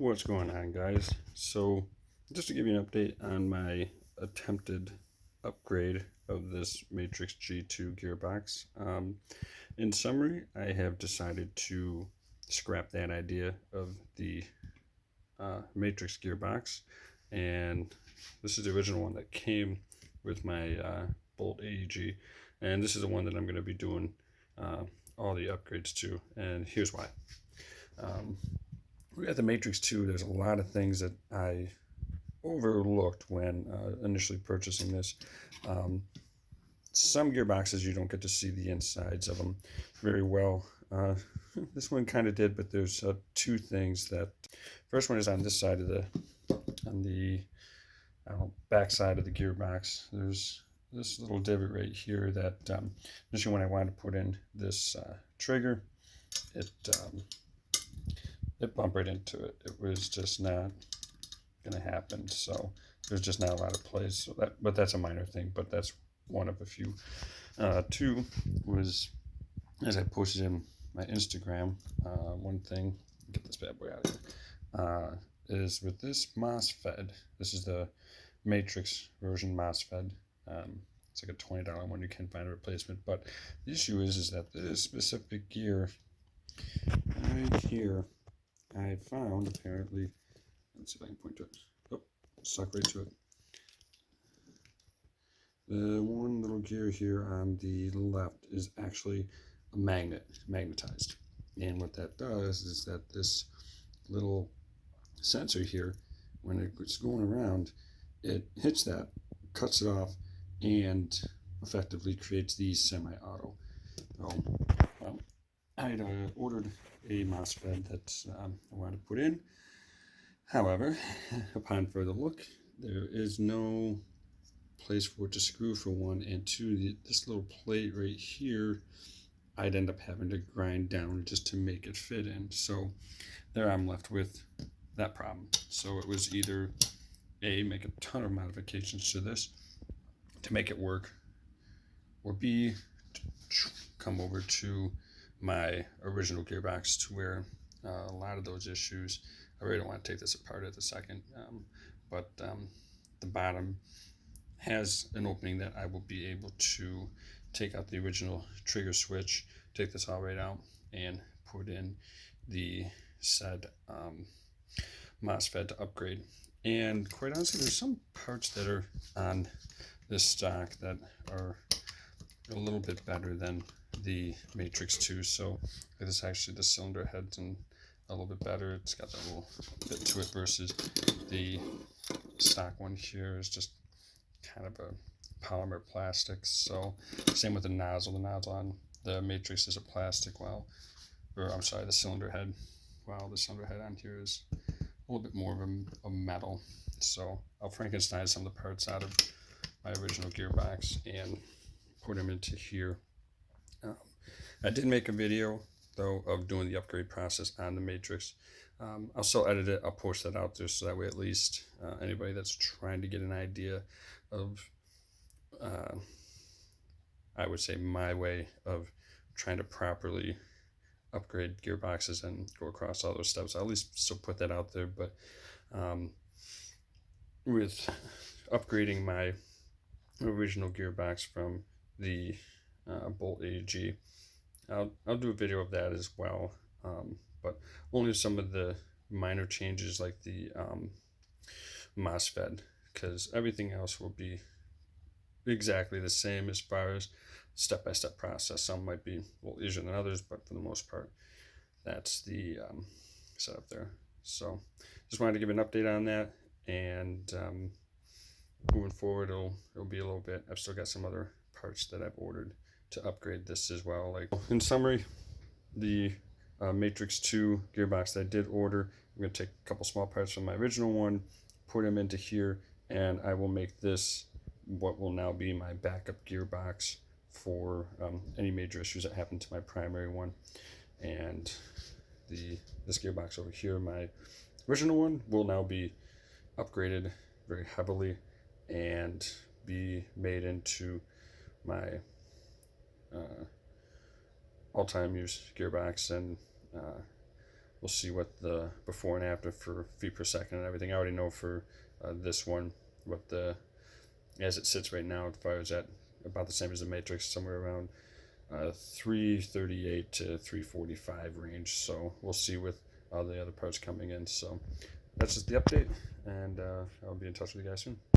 What's going on, guys? So just to give you an update on my attempted upgrade of this Matrix G2 gearbox. In summary, I have decided to scrap that idea of the Matrix gearbox, and this is the original one that came with my Bolt AEG, and this is the one that I'm going to be doing all the upgrades to, and here's why. We got the Matrix 2. There's a lot of things that I overlooked when initially purchasing this. Some gearboxes you don't get to see the insides of them very well. This one kind of did, but there's two things. That first one is on this side of the back side of the gearbox. There's this little divot right here that initially when I wanted to put in this trigger, it bumped right into it. It was just not going to happen. So there's just not a lot of place. So but that's a minor thing. But that's one of a few. Two was, as I posted in my Instagram, one thing. Get this bad boy out of here. Is with this Mosfet. This is the Matrix version Mosfet. It's like a $20 one. You can find a replacement. But the issue is that this specific gear right here, I found apparently, let's see if I can point to it. Oh, stuck right to it. The one little gear here on the left is actually a magnetized. And what that does is that this little sensor here, when it's going around, it hits that, cuts it off, and effectively creates these semi-auto. So, I had ordered a MOSFET that I wanted to put in. However, upon further look, there is no place for it to screw for one, and two, this little plate right here, I'd end up having to grind down just to make it fit in. So there I'm left with that problem. So it was either A, make a ton of modifications to this to make it work, or B, come over to my original gearbox to where a lot of those issues, I really don't want to take this apart at the second, but the bottom has an opening that I will be able to take out the original trigger switch, take this all right out, and put in the said MOSFET to upgrade. And quite honestly, there's some parts that are on this stock that are a little bit better than the Matrix 2. So this is actually the cylinder heads and a little bit better. It's got that little bit to it versus the stock one here is just kind of a polymer plastic. So same with the nozzle. The nozzle on the Matrix is a plastic, the cylinder head. While the cylinder head on here is a little bit more of a metal. So I'll Frankenstein some of the parts out of my original gearbox and put them into here. I did make a video though of doing the upgrade process on the Matrix. I'll still edit it. I'll post that out there so that way at least anybody that's trying to get an idea of I would say my way of trying to properly upgrade gearboxes and go across all those steps, I'll at least still put that out there. But with upgrading my original gearbox from the Bolt AEG, I'll do a video of that as well, but only some of the minor changes like the MOSFET, because everything else will be exactly the same as far as step-by-step process. Some might be a little easier than others, but for the most part, that's the setup there. So just wanted to give an update on that, and moving forward, it'll be a little bit. I've still got some other parts that I've ordered to upgrade this as well. Like in summary, the Matrix 2 gearbox that I did order, I'm going to take a couple small parts from my original one, put them into here, and I will make this what will now be my backup gearbox for any major issues that happen to my primary one. And this gearbox over here, my original one, will now be upgraded very heavily and be made into my all-time use gearbox, and we'll see what the before and after for feet per second and everything. I already know for this one what the, as it sits right now, it fires at about the same as the Matrix, somewhere around 338 to 345 range. So we'll see with all the other parts coming in. So that's just the update, and I'll be in touch with you guys soon.